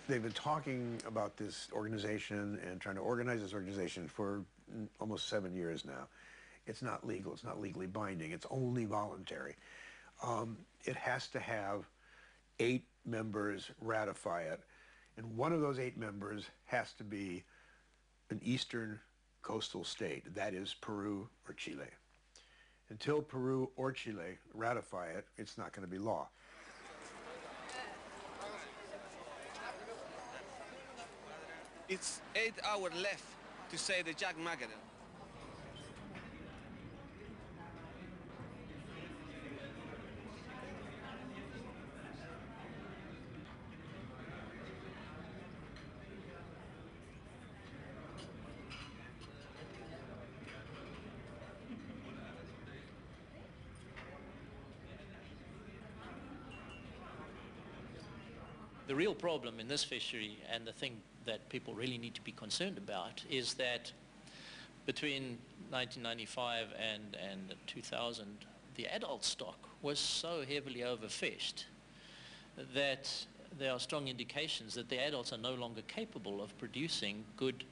They've been talking about this organization and trying to organize this organization for almost 7 years now. It's not legal. It's not legally binding. It's only voluntary. It has to have 8 members ratify it, and one of those 8 members has to be an eastern coastal state, that is Peru or Chile. Until Peru or Chile ratify it, it's not going to be law. It's 8 hours left to save the Jack Mackerel. The real problem in this fishery, and the thing that people really need to be concerned about, is that between 1995 and 2000, the adult stock was so heavily overfished that there are strong indications that the adults are no longer capable of producing good,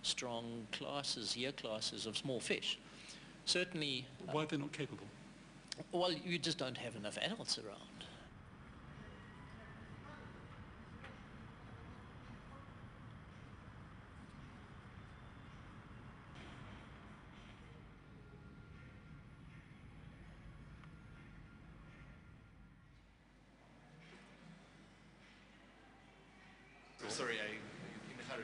strong classes, year classes of small fish. Certainly... Why are they not capable? Well, you just don't have enough adults around. Sorry, I'm in a hurry.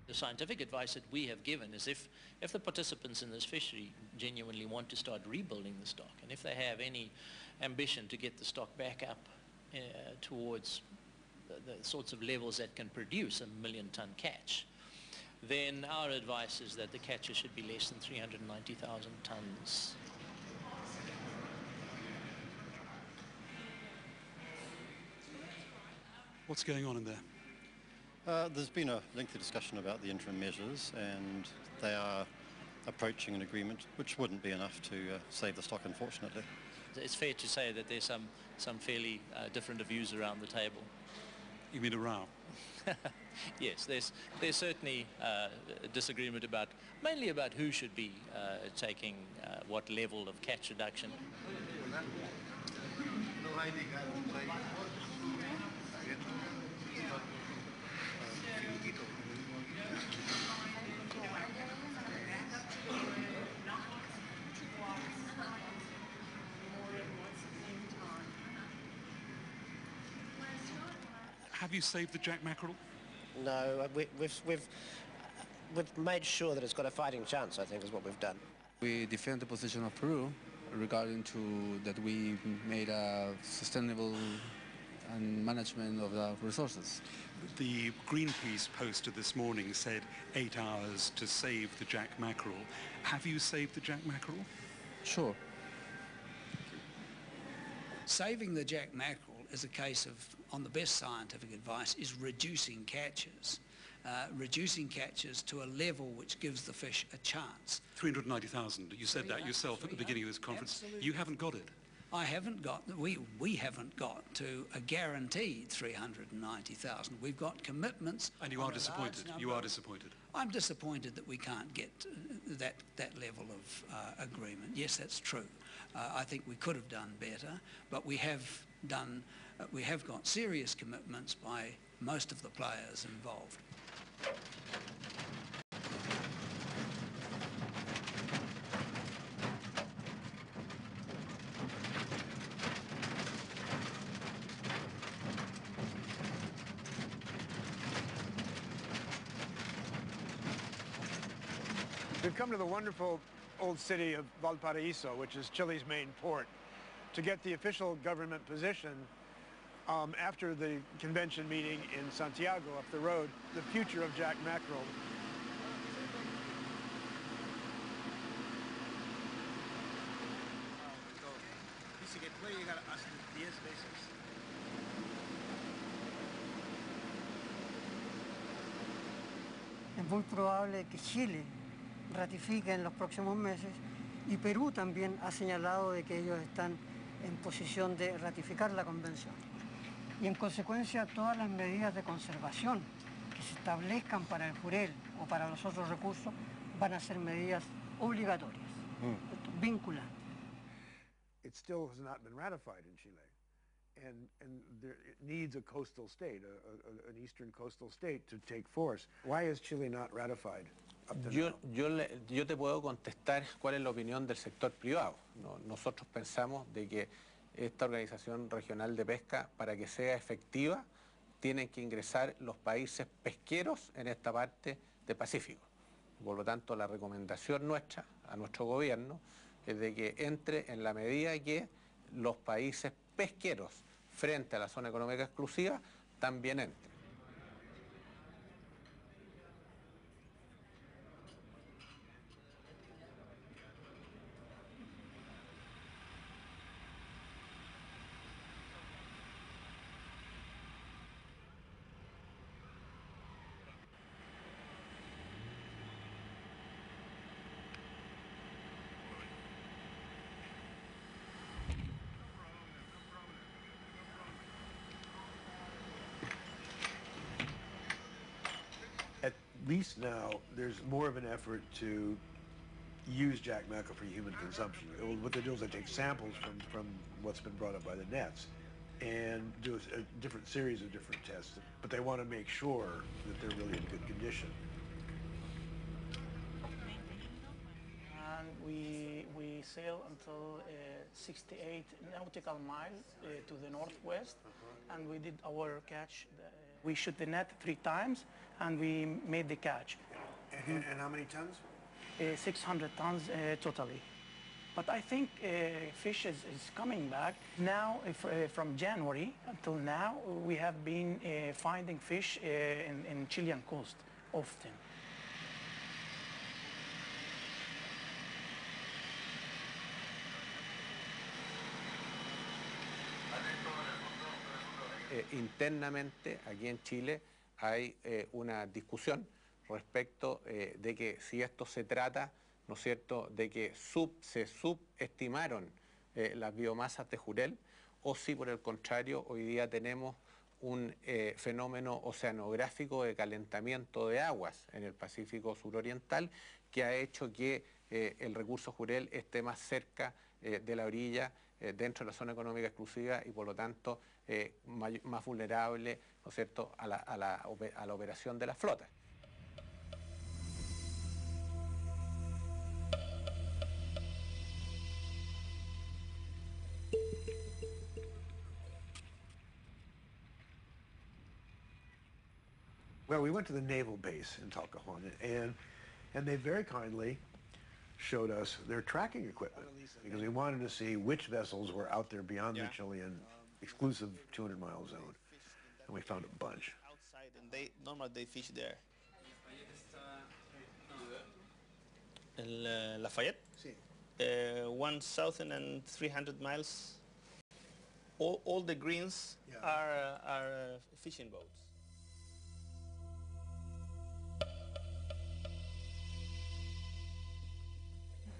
The scientific advice that we have given is if the participants in this fishery genuinely want to start rebuilding the stock, and if they have any ambition to get the stock back up towards the sorts of levels that can produce a 1 million ton catch, then our advice is that the catches should be less than 390,000 tons. What's going on in there? There's been a lengthy discussion about the interim measures, and they are approaching an agreement which wouldn't be enough to save the stock, unfortunately. It's fair to say that there's some fairly different views around the table. You mean a row? Yes, there's certainly a disagreement mainly about who should be taking what level of catch reduction. Have you saved the Jack Mackerel? No, we've made sure that it's got a fighting chance, I think, is what we've done. We defend the position of Peru regarding to that we made a sustainable and management of the resources. The Greenpeace poster this morning said 8 hours to save the Jack Mackerel. Have you saved the Jack Mackerel? Sure. Saving the Jack Mackerel is a case of, on the best scientific advice, is reducing catches. Reducing catches to a level which gives the fish a chance. 390,000, you said that yourself at the beginning of this conference. Absolutely. You haven't got it. I haven't got, we haven't got to a guaranteed 390,000. We've got commitments. And you are disappointed. You are disappointed. I'm disappointed that we can't get that level of agreement. Yes, that's true. I think we could have done better, but we have got serious commitments by most of the players involved. We've come to the wonderful old city of Valparaiso, which is Chile's main port, to get the official government position after the convention meeting in Santiago up the road, the future of Jack Mackerel. Dice que puede llegar hasta 10 veces. Es muy probable que Chile ratifique en los próximos meses y Perú también ha señalado de que ellos están en posición de ratificar la convención. Y en consecuencia todas las medidas de conservación que se establezcan para el jurel o para los otros recursos van a ser medidas obligatorias, vinculantes. It still has not been ratified in Chile. And it needs a coastal state, an eastern coastal state to take force. Why is Chile not ratified up to now? Yo te puedo contestar cuál es la opinión del sector privado. Nosotros pensamos de que esta organización regional de pesca, para que sea efectiva, tienen que ingresar los países pesqueros en esta parte del Pacífico. Por lo tanto, la recomendación nuestra, a nuestro gobierno, es de que entre en la medida que los países pesqueros frente a la zona económica exclusiva también entren. At least now, there's more of an effort to use jack mackerel for human consumption. What they do is they take samples from what's been brought up by the nets and do a different series of different tests, but they want to make sure that they're really in good condition. And we sail until 68 nautical miles to the northwest, and we did our catch. We shoot the net 3 times, and we made the catch. And how many tons? 600 tons totally. But I think fish is coming back. Now, from January until now, we have been finding fish in Chilean coast often. Internamente, aquí en Chile, hay una discusión respecto de que si esto se trata, ¿no es cierto?, de que se subestimaron las biomasas de jurel, o si por el contrario hoy día tenemos un fenómeno oceanográfico de calentamiento de aguas en el Pacífico suroriental que ha hecho que el recurso jurel esté más cerca de la orilla dentro de la zona económica exclusiva y por lo tanto más vulnerable, ¿no es cierto?, a la operación de las flotas. Well, we went to the naval base in Talcahuano, and they very kindly showed us their tracking equipment because we wanted to see which vessels were out there beyond the Chilean exclusive 200-mile zone, and we found a bunch. Outside, and normally they fish there. El Lafayette? Sí. 1,300 miles. All the greens are fishing boats.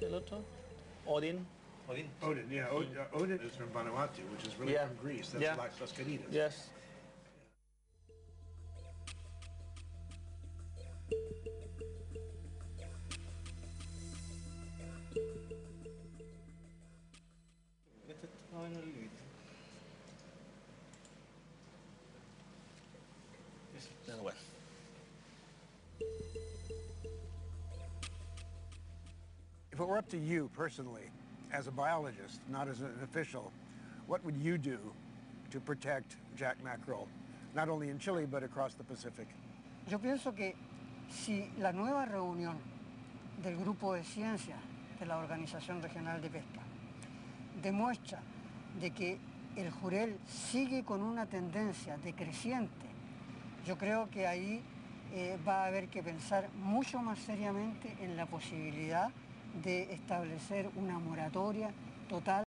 El otro? Odin. Odin, yeah. Odin is from Vanuatu, which is really from Greece. That's like Las Canitas. Yes. Bueno. If it were up to you personally, as a biologist, not as an official, what would you do to protect jack mackerel, not only in Chile, but across the Pacific? Yo pienso que si la nueva reunión del Grupo de Ciencias de la Organización Regional de Pesca demuestra de que el jurel sigue con una tendencia decreciente, yo creo que ahí va a haber que pensar mucho más seriamente en la posibilidad de establecer una moratoria total